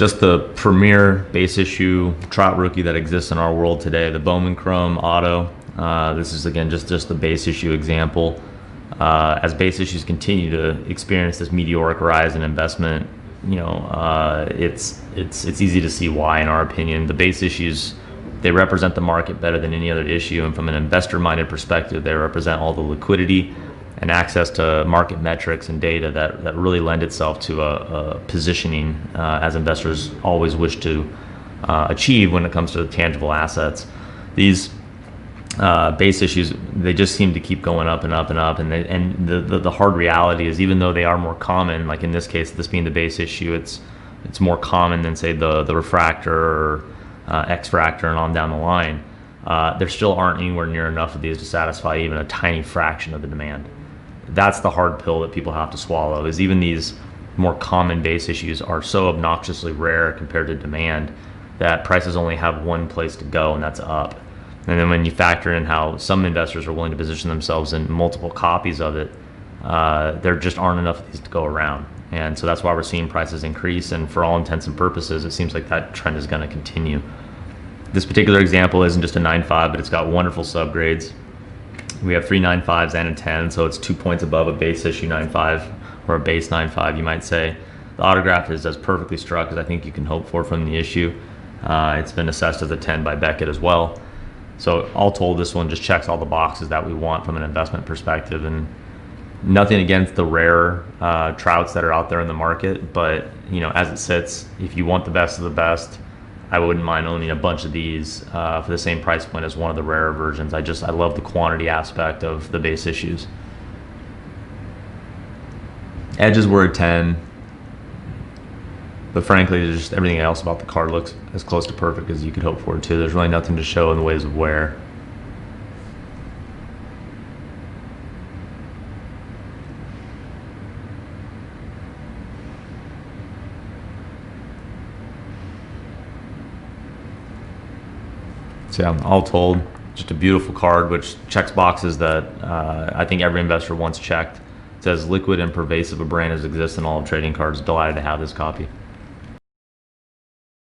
just the premier base issue trout rookie that exists in our world today, the Bowman Chrome Auto. This is again just the base issue example. As base issues continue to experience this meteoric rise in investment, it's easy to see why, in our opinion. The base issues, they represent the market better than any other issue, and from an investor-minded perspective, they represent all the liquidity and access to market metrics and data that really lend itself to a positioning as investors always wish to achieve when it comes to tangible assets. These base issues, they just seem to keep going up and up and up, and the hard reality is, even though they are more common, like in this case, this being the base issue, it's more common than, say, the refractor or X-fractor and on down the line. There still aren't anywhere near enough of these to satisfy even a tiny fraction of the demand. That's the hard pill that people have to swallow, is even these more common base issues are so obnoxiously rare compared to demand that prices only have one place to go, and that's up. And then when you factor in how some investors are willing to position themselves in multiple copies of it, there just aren't enough of these to go around. And so that's why we're seeing prices increase, and for all intents and purposes, it seems like that trend is going to continue. This particular example isn't just a 9.5, but it's got wonderful subgrades. We have 3 9.5s and a 10, so it's 2 points above a base issue 9.5, or a base 9.5, you might say. The autograph is as perfectly struck as I think you can hope for from the issue. It's been assessed as a 10 by Beckett as well. So all told, this one just checks all the boxes that we want from an investment perspective, and nothing against the rare trouts that are out there in the market, but as it sits, if you want the best of the best, I wouldn't mind owning a bunch of these for the same price point as one of the rarer versions. I love the quantity aspect of the base issues. Edges were a 10, but frankly, just everything else about the card looks as close to perfect as you could hope for too. There's really nothing to show in the ways of wear. So yeah, all told, just a beautiful card which checks boxes that I think every investor wants checked. It's as liquid and pervasive a brand as exists in all of trading cards. Delighted to have this copy.